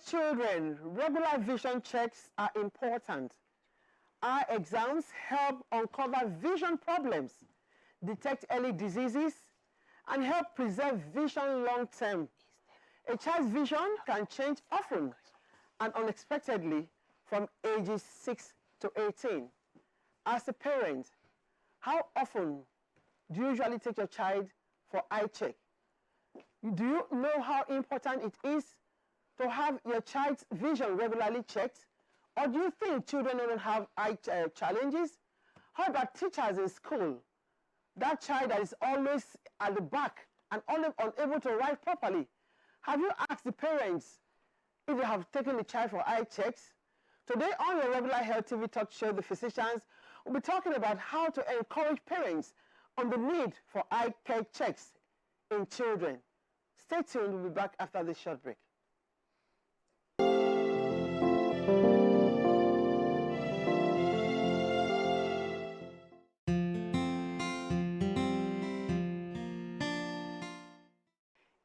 children, regular vision checks are important. Eye exams help uncover vision problems, detect early diseases, and help preserve vision long-term. A child's vision can change often and unexpectedly from ages 6 to 18. As a parent, how often do you usually take your child for eye check? Do you know how important it is to have your child's vision regularly checked? Or do you think children don't have eye challenges? How about teachers in school? That child that is always at the back and unable to write properly. Have you asked the parents if they have taken the child for eye checks? Today on your regular Health TV talk show, the physicians will be talking about how to encourage parents on the need for eye care checks in children. Stay tuned, we'll be back after this short break.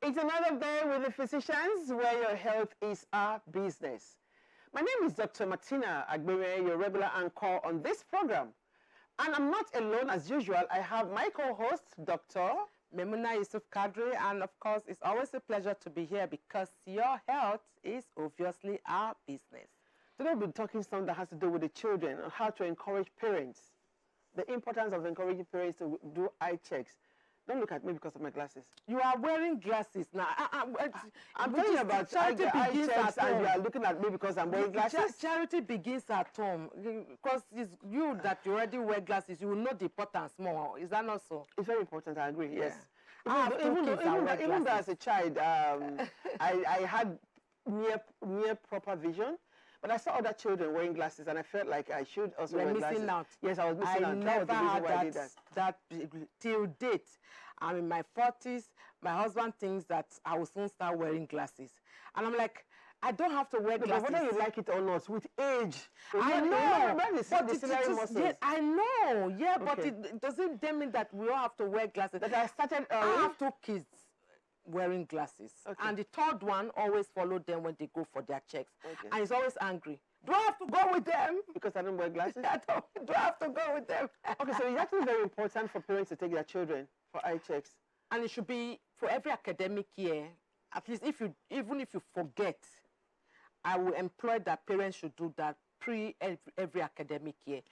It's another day with the physicians where your health is our business. My name is Dr. Martina Agbere, your regular anchor on this program. And I'm not alone as usual. I have my co-host, Dr. Memuna Yusuf Kadri, and of course, it's always a pleasure to be here because your health is obviously our business. Today we'll be talking something that has to do with the children and how to encourage parents. The importance of encouraging parents to do eye checks. Don't look at me because of my glasses. You are wearing glasses now. I'm talking about charity eye checks and you are looking at me because I'm wearing glasses. Charity begins at home. Because it's you that you already wear glasses, you will know the importance more. Is that not so? It's very important, I agree, yes. Even though as a child, I had near proper vision. But I saw other children wearing glasses, and I felt like I should also wear glasses. Missing out. Yes, I was missing out. I never had that till date. I'm in my 40s. My husband thinks that I will soon start wearing glasses. And I'm like, I don't have to wear glasses. But whether you like it or not, with age. I know. Yes, I know. Yeah, okay. But it doesn't mean that we all have to wear glasses. That I started I have 2 kids wearing glasses. Okay. And the third one always follow them when they go for their checks. Okay. And he's always angry. Do I have to go with them? Because I don't wear glasses? Do I have to go with them? Okay, so it's actually very important for parents to take their children for eye checks. And it should be for every academic year. At least even if you forget, I will employ that parents should do that every academic year.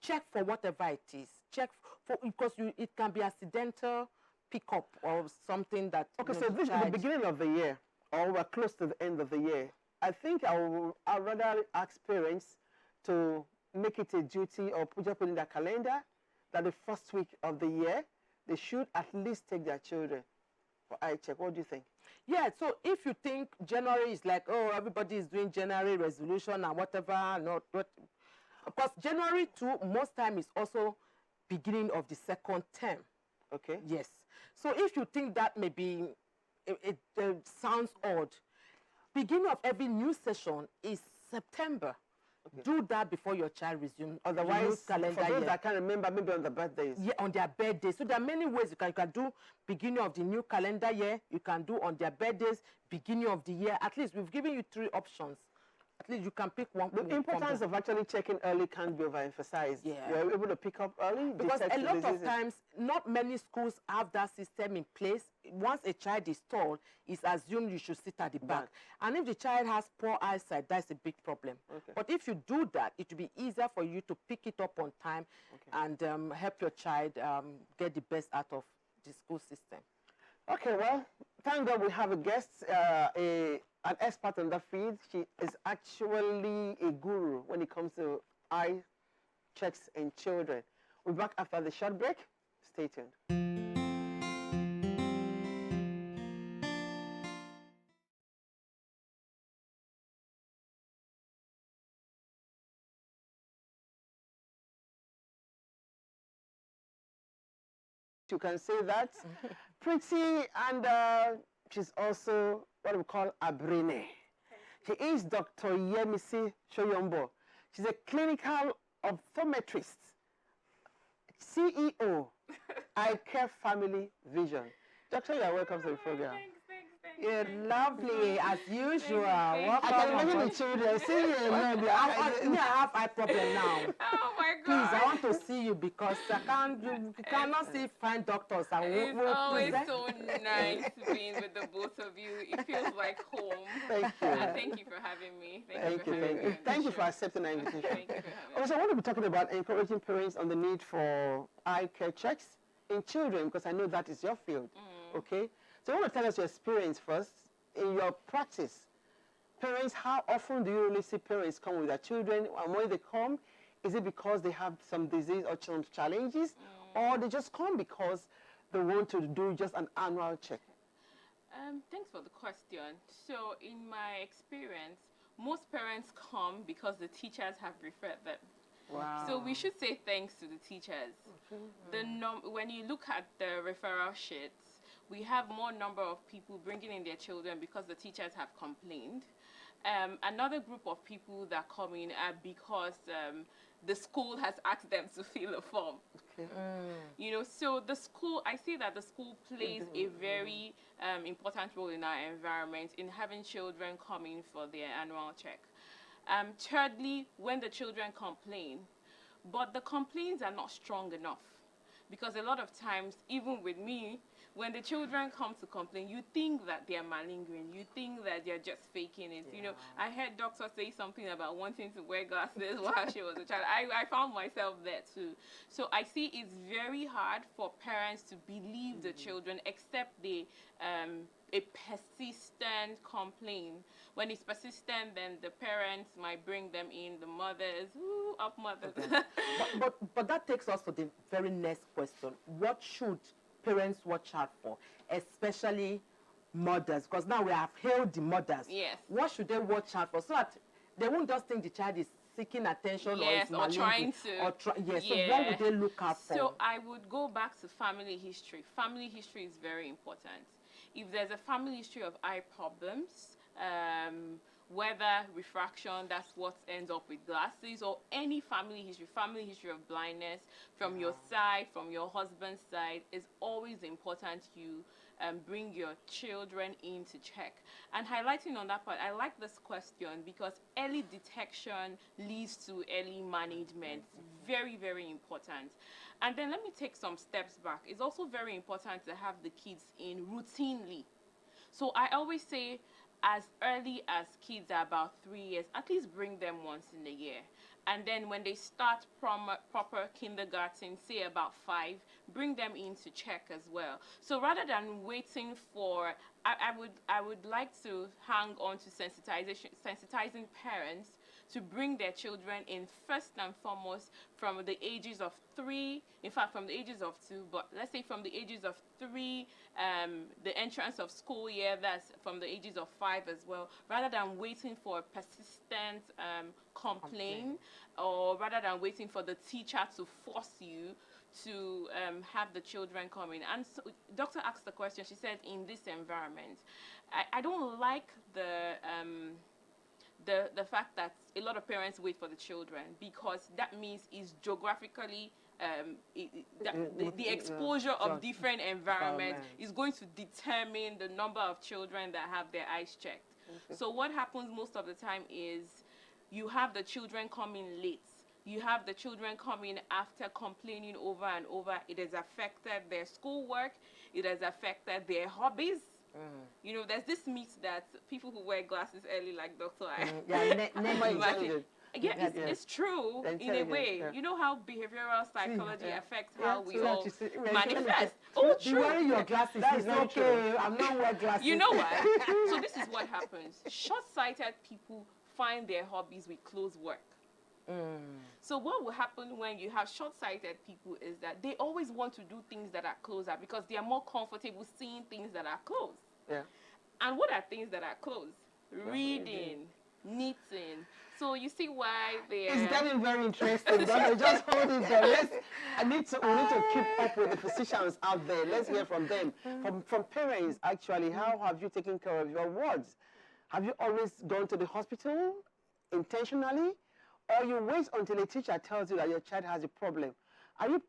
Check for whatever it is. Check for because it can be accidental pickup or something that. Okay, so this is the beginning of the year, or we're close to the end of the year. I think I'd rather ask parents to make it a duty or put in their calendar that the first week of the year they should at least take their children for eye check. What do you think? Yeah, so if you think January is like, oh, everybody is doing January resolution and whatever, because January too, most time is also beginning of the second term. Okay. Yes. So if you think that maybe it sounds odd, beginning of every new session is September. Okay. Do that before your child resumes. Otherwise, for those that can't remember, maybe on the birthdays. Yeah, on their birthdays. So there are many ways you can do beginning of the new calendar year. You can do on their birthdays, beginning of the year. At least we've given you 3 options. At least you can pick one. The importance of actually checking early can't be overemphasized. Yeah. We're able to pick up early. Because a lot of times, not many schools have that system in place. Once a child is tall, it's assumed you should sit at the back. And if the child has poor eyesight, that's a big problem. Okay. But if you do that, it will be easier for you to pick it up on time and help your child get the best out of the school system. Okay, well, thank God we have a guest, an expert in the field. She is actually a guru when it comes to eye checks in children. We'll be back after the short break. Stay tuned. You can say that. Pretty, and she's also what we call a brainy. She is Dr. Yemisi Soyombo. She's a clinical optometrist, CEO, Icare Family Vision. Doctor, you are welcome to the program. Thanks. You're lovely, as usual. Thank you. I can Welcome. imagine the children seeing you alone. I have eye problem now. Oh my Please, I God. want to see you because I can't. You cannot see fine doctors. And It's always so nice being with the both of you. It feels like home. Thank you. And thank you for having me. Thank you, for having thank me you. on the Thank you show. for accepting the invitation. Thank you for having me. Also, I want to be talking about encouraging parents on the need for eye care checks in children because I know that is your field. Okay? So I want to tell us your experience first in your practice. Parents, how often do you really see parents come with their children? And when they come, is it because they have some disease or some challenges? Or they just come because they want to do just an annual check? Thanks for the question. So, in my experience, most parents come because the teachers have referred them. Wow. So we should say thanks to the teachers. When you look at the referral sheets, we have more number of people bringing in their children because the teachers have complained. Another group of people that come in are because the school has asked them to fill a form. Okay. You know, so the school, I see that the school plays a very important role in our environment in having children come in for their annual check. Thirdly, when the children complain, but the complaints are not strong enough. Because a lot of times, even with me, when the children come to complain, you think that they're malingering. You think that they're just faking it. You know, I heard doctor say something about wanting to wear glasses while she was a child. I found myself there too. So I see it's very hard for parents to believe the children, except they a persistent complaint. When it's persistent, then the parents might bring them in, the mothers, up mothers. But that takes us to the very next question. What should parents watch out for, especially mothers? Because now we have hailed the mothers. Yes. What should they watch out for so that they won't just think the child is seeking attention Yes, or or trying to. Yes. Yeah. So what would they look out for? So I would go back to family history. Family history is very important. If there's a family history of eye problems, whether refraction, that's what ends up with glasses, or any family history of blindness from your side, from your husband's side, is always important you bring your children in to check. And highlighting on that part, I like this question because early detection leads to early management. Very, very important. And then let me take some steps back. It's also very important to have the kids in routinely. So I always say, as early as kids are about 3 years, at least bring them once in a year. And then when they start proper kindergarten, say about 5, bring them in to check as well. So rather than waiting for, I would like to hang on to sensitizing parents to bring their children in first and foremost from the ages of 3, in fact from the ages of 2, but let's say from the ages of 3, the entrance of school year, that's from the ages of 5 as well, rather than waiting for a persistent complaint, or rather than waiting for the teacher to force you to have the children come in. And so doctor asked the question, she said, in this environment, I don't like the fact that a lot of parents wait for the children, because that means it's geographically the exposure of different environments is going to determine the number of children that have their eyes checked. So what happens most of the time is you have the children coming late. You have the children coming after complaining over and over. It has affected their schoolwork. It has affected their hobbies. You know, there's this myth that people who wear glasses early, like Dr. It's true in a way. You know how behavioral psychology affects how we all manifest. Oh, true. Wearing your glasses is okay. I'm not wearing glasses. You know what? So this is what happens. Short-sighted people find their hobbies with close work. So what will happen when you have short-sighted people is that they always want to do things that are closer because they are more comfortable seeing things that are close. Yeah. And what are things that are close? Reading, knitting. So you see why they're... It's getting very interesting. Just hold it there. We need to keep up with the physicians out there. Let's hear from them. From parents, actually, how have you taken care of your wards? Have you always gone to the hospital intentionally? Or you wait until a teacher tells you that your child has a problem Are you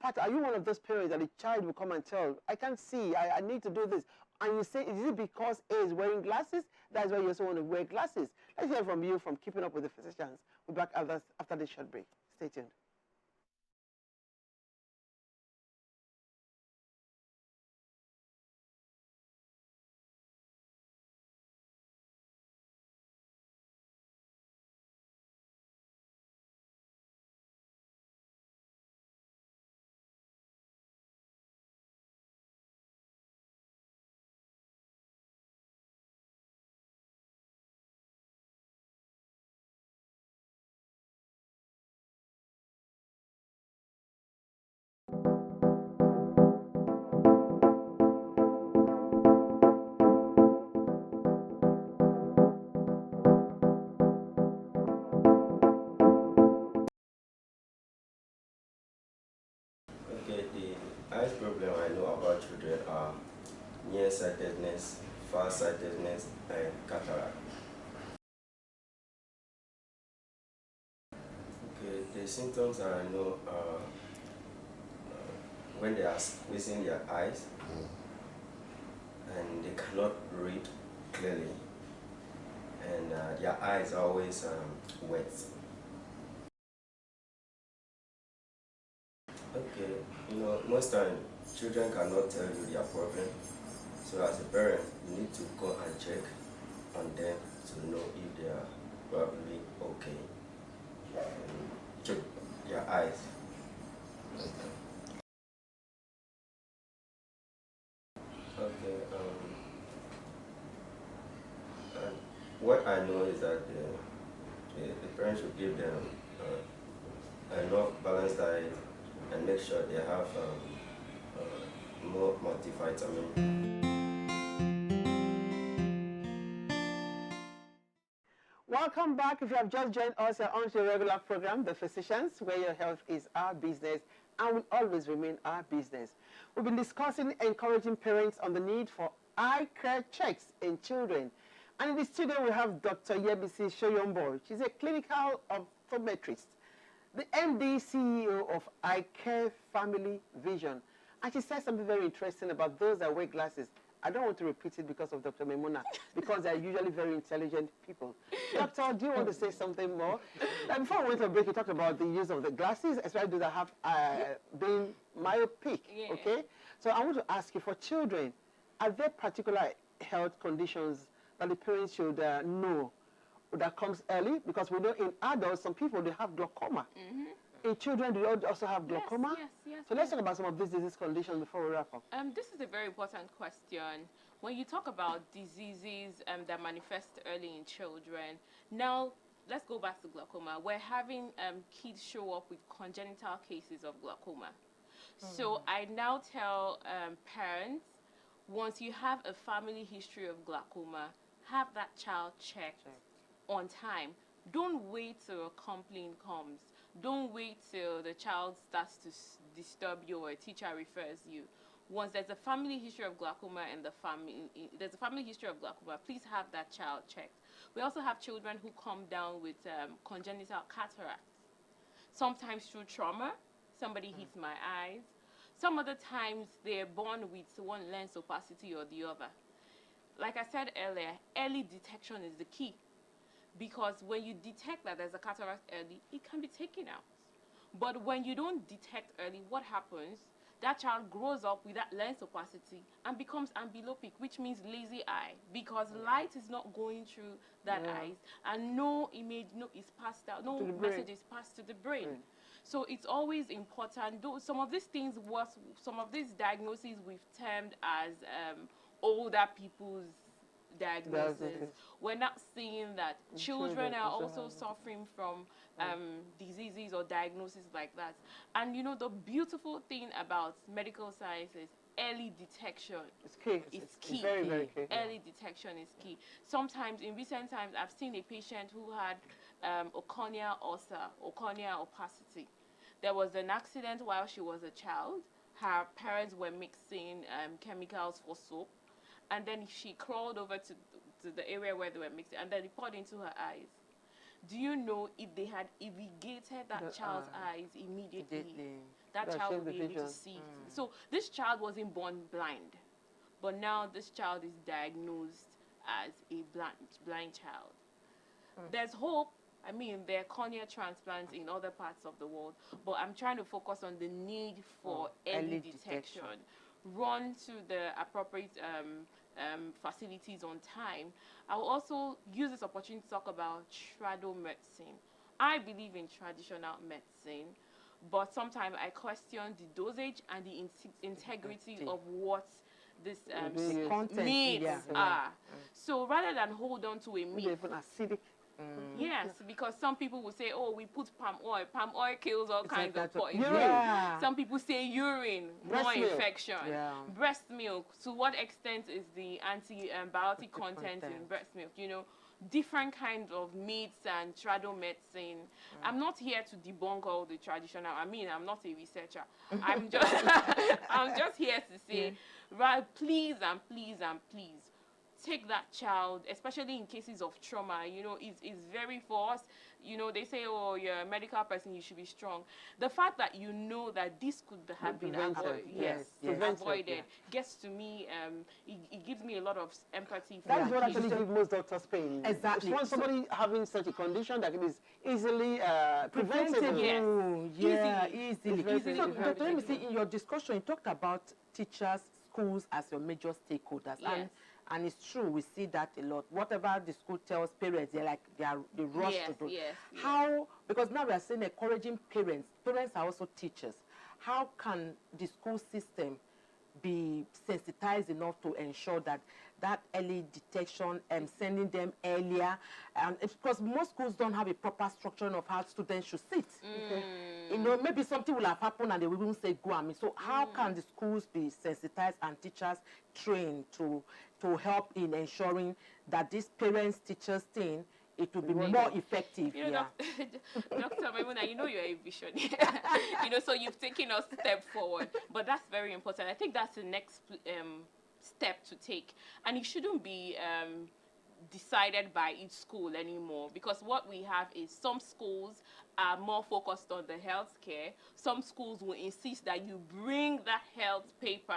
one of those parents that the child will come and tell, I can't see, I need to do this? And you say, is it because A is wearing glasses? That's why you also want to wear glasses. Let's hear from you from Keeping Up with the Physicians. We'll be back after this short break. Stay tuned. Okay, the eyes problem I know about children are nearsightedness, farsightedness, and cataract. Okay, the symptoms that I know are when they are squeezing their eyes and they cannot read clearly, and their eyes are always wet. Okay, most time children cannot tell you their problem. So as a parent, you need to go and check on them to know if they are probably okay. Check their eyes. Okay. And what I know is that the parents should give them enough balanced diet and make sure they have more multivitamin. Welcome back. If you have just joined us on the regular program, The Physicians, where your health is our business and will always remain our business. We've been discussing encouraging parents on the need for eye care checks in children. And in the studio, we have Dr. Yemisi Soyombo. She's a clinical optometrist, the MD CEO of Icare Family Vision. And she said something very interesting about those that wear glasses. I don't want to repeat it because of Dr. Memuna, because they're usually very intelligent people. Doctor, do you want to say something more? Before we went to break, you talked about the use of the glasses, especially those that have been myopic, Yeah. okay? So I want to ask you, for children, are there particular health conditions that the parents should know that comes early? Because we know in adults, some people, they have glaucoma. In children, do they also have glaucoma? Yes. So let's talk about some of these disease conditions before we wrap up. This is a very important question. When you talk about diseases that manifest early in children, now let's go back to glaucoma. We're having kids show up with congenital cases of glaucoma. So I now tell parents, once you have a family history of glaucoma, have that child checked on time. Don't wait till a complaint comes. Don't wait till the child starts to disturb you or a teacher refers you. Once there's a family history of glaucoma in the family, please have that child checked. We also have children who come down with congenital cataracts. Sometimes through trauma, somebody hits my eyes. Some other times they're born with one lens opacity or the other. Like I said earlier, early detection is the key. Because when you detect that there's a cataract early, it can be taken out. But when you don't detect early, what happens? That child grows up with that lens opacity and becomes amblyopic, which means lazy eye, because light is not going through that eyes and no image is passed out, no message is passed to the brain. So it's always important. Some of these things some of these diagnoses we've termed as older people's diagnosis. We're not seeing that children are also suffering from diseases or diagnoses like that. And the beautiful thing about medical science is early detection. It's key. It's key. Very, very key. Early detection is key. Sometimes, in recent times, I've seen a patient who had a corneal ulcer or corneal opacity. There was an accident while she was a child. Her parents were mixing chemicals for soap. And then she crawled over to the area where they were mixing, and then it poured into her eyes. Do you know if they had irrigated that child's eyes immediately, that That child changed will the be able to vision. see. So this child wasn't born blind, but now this child is diagnosed as a blind child. There's hope. I mean, there are cornea transplants in other parts of the world, but I'm trying to focus on the need for early detection. Run to the appropriate facilities on time. I will also use this opportunity to talk about trado medicine. I believe in traditional medicine, but sometimes I question the dosage and the integrity of what this Content, myths yeah. are. So rather than hold on to a myth, Even acidic. yes, because some people will say, oh, we put palm oil. Palm oil kills all kinds of poison. Urine. Some people say urine, Breast more milk. infection. Yeah. Breast milk, to what extent is the antibiotic content in breast milk? You know, different kinds of myths and trado medicine. I'm not here to debunk all the traditional. I mean, I'm not a researcher. I'm just, I'm just here to say, right, please and please and please, take that child, especially in cases of trauma. You know, it's very, for us, you know, they say, oh, you're a medical person, you should be strong. The fact that you know that this could have been avoided, avoided, gets to me, it gives me a lot of empathy. That is what actually gives most doctors pain. Exactly. When somebody having such a condition that it is easily preventable. Yes. Easily. So, Dr. Yemisi, in your discussion, you talked about teachers, schools as your major stakeholders. Yes. And it's true, we see that a lot. Whatever the school tells parents, they rush to do. How, because now we are saying encouraging parents. Parents are also teachers. How can the school system be sensitized enough to ensure that that early detection and sending them earlier, and because most schools don't have a proper structure of how students should sit. You know, maybe something will have happened and they will even say go at me. So how can the schools be sensitized and teachers trained to help in ensuring that this parents teachers thing, it will be more effective? You know, Dr. Maimuna, you know you're a visionary. You know, so you've taken a step forward. But that's very important. I think that's the next step to take. And it shouldn't be decided by each school anymore, because what we have is some schools are more focused on the healthcare. Some schools will insist that you bring the health paper,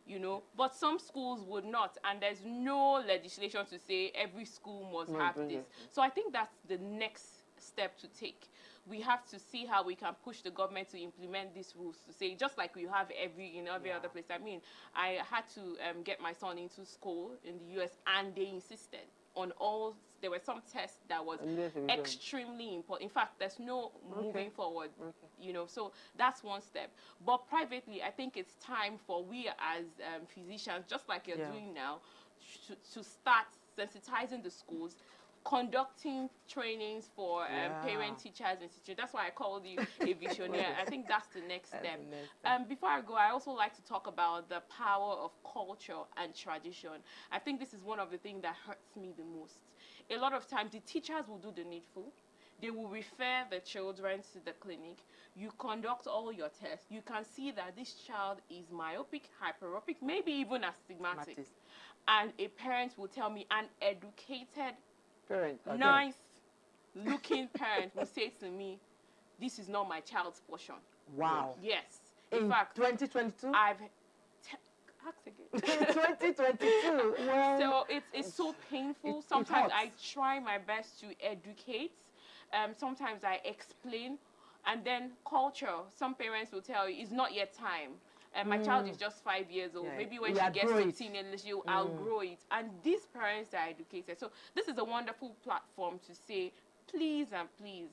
you know, but some schools would not, and there's no legislation to say every school must have this. So I think that's the next step to take. We have to see how we can push the government to implement these rules, to say, just like we have in every other place. I mean, I had to get my son into school in the US, and they insisted on all. There were some tests that was extremely important. In fact, there's no moving forward, you know, so that's one step. But privately, I think it's time for we as physicians, just like you're doing now, to start sensitizing the schools, conducting trainings for parent teachers institute. That's why I called you a visionary. I think that's the next step. Before I go, I also like to talk about the power of culture and tradition. I think this is one of the things that hurts me the most. A lot of times the teachers will do the needful. They will refer the children to the clinic. You conduct all your tests. You can see that this child is myopic, hyperopic, maybe even astigmatic. And a parent will tell me, an educated parent, nice-looking parent will say to me, this is not my child's portion. Wow. Yes. In fact, 2022? I've... ask again. 2022. Well, so it's so painful. Sometimes I try my best to educate. Sometimes I explain. And then culture, some parents will tell you, it's not yet time. My child is just 5 years old. Maybe when she gets to teenage, she'll outgrow it. And these parents are educated. So this is a wonderful platform to say, please and please,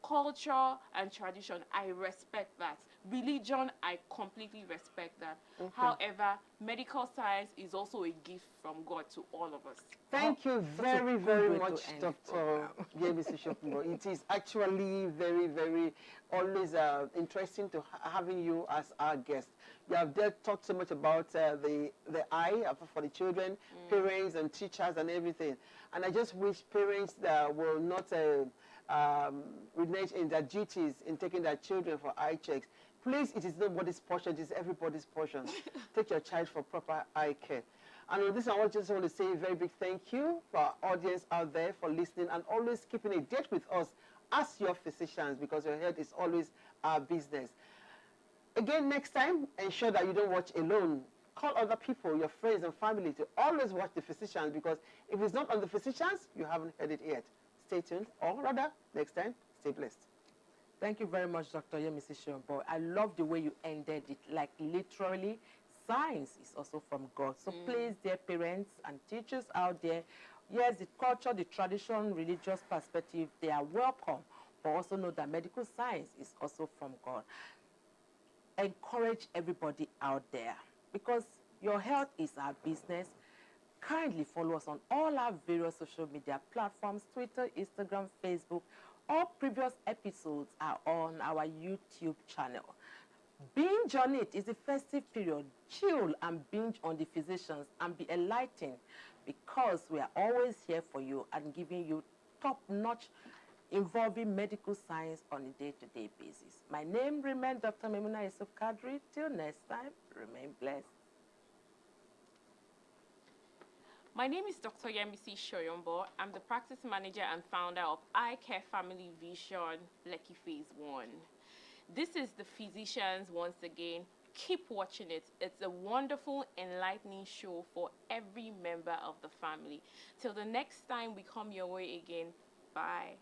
culture and tradition, I respect that. Religion, I completely respect that. However, medical science is also a gift from God to all of us. Thank you very, very much, Dr. Yemisi Shokunbo. It is actually very, very always interesting to having you as our guest. You have talked so much about the eye for the children, parents and teachers and everything. And I just wish parents that will not renege in their duties in taking their children for eye checks. Please, it is nobody's portion, it is everybody's portion. Take your child for proper eye care. And with this, I just want to say a very big thank you for our audience out there for listening and always keeping a date with us as your physicians, because your health is always our business. Again, next time, ensure that you don't watch alone. Call other people, your friends and family, to always watch the physicians, because if it's not on the physicians, you haven't heard it yet. Stay tuned, or rather, next time, stay blessed. Thank you very much, Dr. Yemisi Soyombo. I love the way you ended it. Like literally, science is also from God. So please, dear parents and teachers out there, yes, the culture, the tradition, religious perspective, they are welcome. But also know that medical science is also from God. Encourage everybody out there, because your health is our business. Kindly follow us on all our various social media platforms, Twitter, Instagram, Facebook. All previous episodes are on our YouTube channel. Binge on it. It's the festive period. Chill and binge on the physicians and be enlightened, because we are always here for you and giving you top-notch involving medical science on a day-to-day basis. My name remains Dr. Memuna Yusuf Kadri. Till next time, remain blessed. My name is Dr. Yemisi Soyombo. I'm the practice manager and founder of Icare Family Vision, Lekki Phase 1. This is the physicians once again. Keep watching it. It's a wonderful, enlightening show for every member of the family. Till the next time we come your way again, bye.